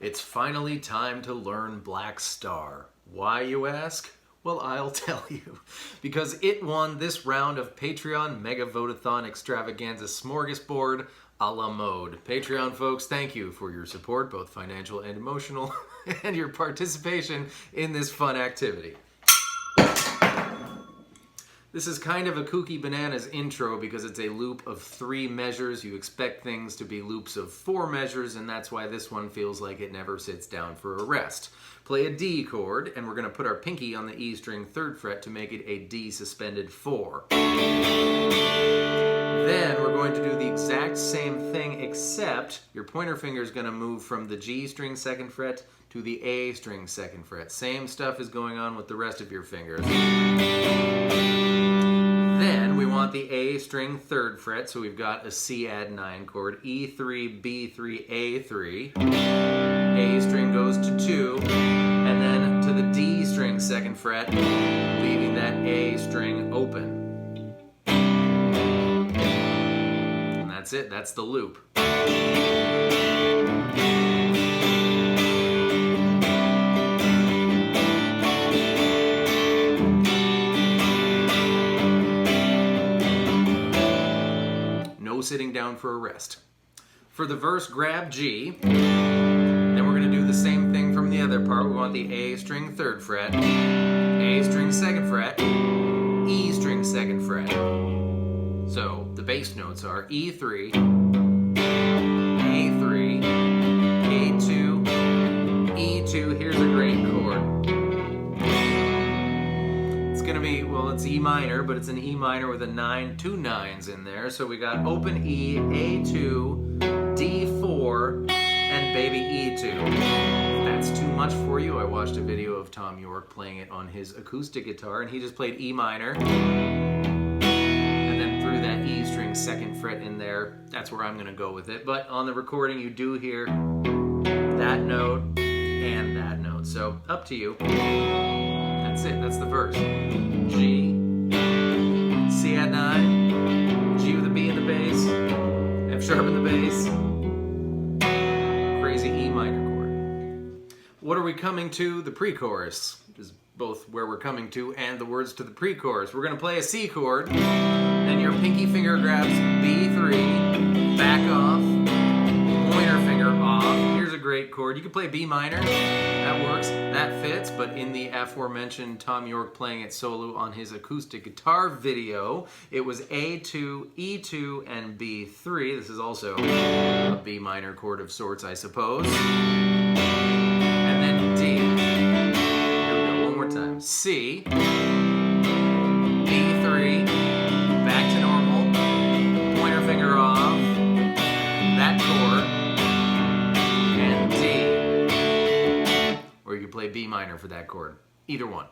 It's finally time to learn Black Star. Why, you ask? Well, I'll tell you. Because it won this round of Patreon Mega Votathon Extravaganza Smorgasbord a la mode. Patreon folks, thank you for your support, both financial and emotional, and your participation in this fun activity. This is kind of a kooky bananas intro because it's a loop of 3 measures. You expect things to be loops of 4 measures, and that's why this one feels like it never sits down for a rest. Play a D chord, and we're going to put our pinky on the E string 3rd fret to make it a D suspended 4. Then we're going to do the exact same thing, except your pointer finger is going to move from the G string 2nd fret to the A string 2nd fret. Same stuff is going on with the rest of your fingers. Then we want the A string 3rd fret, so we've got a C add 9 chord, E3, B3, A3. A string goes to 2, and then to the D string 2nd fret, leaving that A string open. And that's it, that's the loop. Sitting down for a rest. For the verse, grab G. Then we're going to do the same thing from the other part. We want the A string 3rd fret, A string 2nd fret, E string 2nd fret. So the bass notes are E3, A3, A2, E2. Here's a great chord. Going to be, well, it's E minor, but it's an E minor with a 9, 2 9s in there. So we got open E, A2, D4, and baby E2. If that's too much for you, I watched a video of Tom York playing it on his acoustic guitar, and he just played E minor, and then threw that E string 2nd fret in there. That's where I'm going to go with it. But on the recording, you do hear that note and that note. So up to you. That's it, that's the verse. G, C add 9, G with a B in the bass, F sharp in the bass, crazy E minor chord. What are we coming to? The pre-chorus, which is both where we're coming to and the words to the pre-chorus. We're going to play a C chord, and your pinky finger grabs B3, back off, pointer finger off. Here's a great chord. You can play B minor. That works, that fits, but in the aforementioned Tom York playing it solo on his acoustic guitar video, it was A2, E2, and B3. This is also a B minor chord of sorts, I suppose. And then D. Here we go, one more time. C, B3, back to normal, pointer finger off, that chord, and D. Or you can play B minor for that chord. Either one.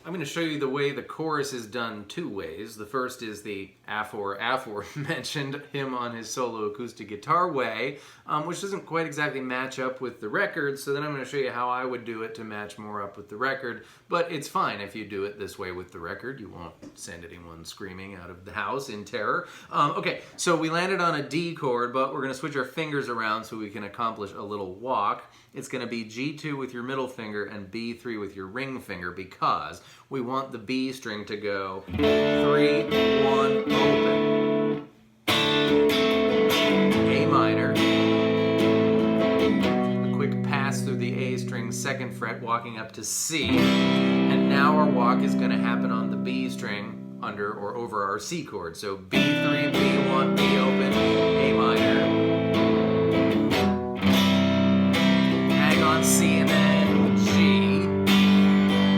I'm going to show you the way the chorus is done 2 ways. The first is the aforementioned him on his solo acoustic guitar way, which doesn't quite exactly match up with the record, so then I'm going to show you how I would do it to match more up with the record. But it's fine if you do it this way with the record. You won't send anyone screaming out of the house in terror. Okay, so we landed on a D chord, but we're going to switch our fingers around so we can accomplish a little walk. It's going to be G2 with your middle finger and B3 with your ring finger, because we want the B string to go 3, 1, open. A minor. A quick pass through the A string 2nd fret, walking up to C. And now our walk is going to happen on the B string under or over our C chord. So B3, B1, B open, A minor. C and then G.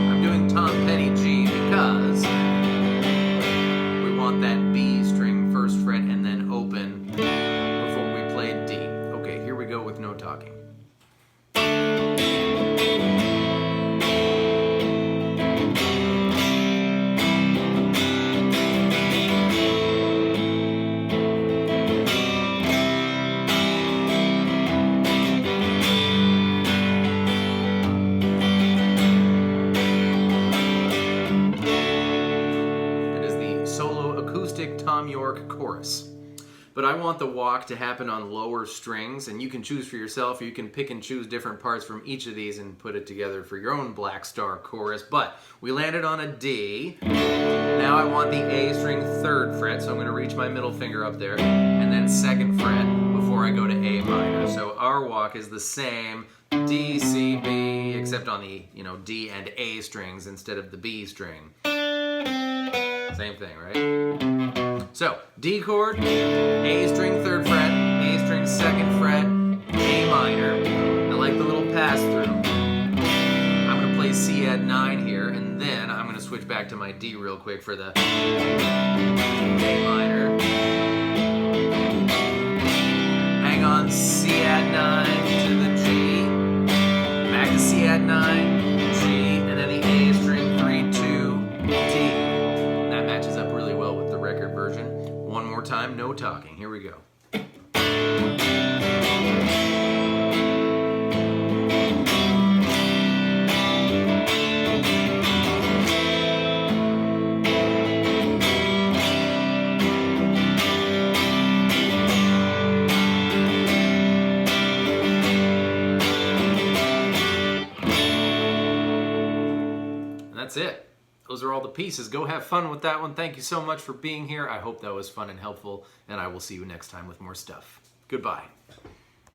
I'm doing Tom Petty G because we want that B string 1st fret and then open before we play D. Okay, here we go with no talking. Tom York chorus. but I want the walk to happen on lower strings, and you can choose for yourself. You can pick and choose different parts from each of these and put it together for your own Black Star chorus. But we landed on a D. Now I want the A string 3rd fret, so I'm going to reach my middle finger up there, and then 2nd fret before I go to A minor. So our walk is the same, D, C, B, except on the D and A strings instead of the B string. Same thing, right? So, D chord, A string 3rd fret, A string 2nd fret, A minor. I like the little pass through. I'm going to play C add 9 here, and then I'm going to switch back to my D real quick for the A minor. Hang on, C add 9 to the G, back to C add 9, G, and then the A string 3, 2, D. That matches up really well with the record version. One more time, no talking. Here we go. That's it. Those are all the pieces. Go have fun with that one. Thank you so much for being here. I hope that was fun and helpful, and I will see you next time with more stuff. Goodbye.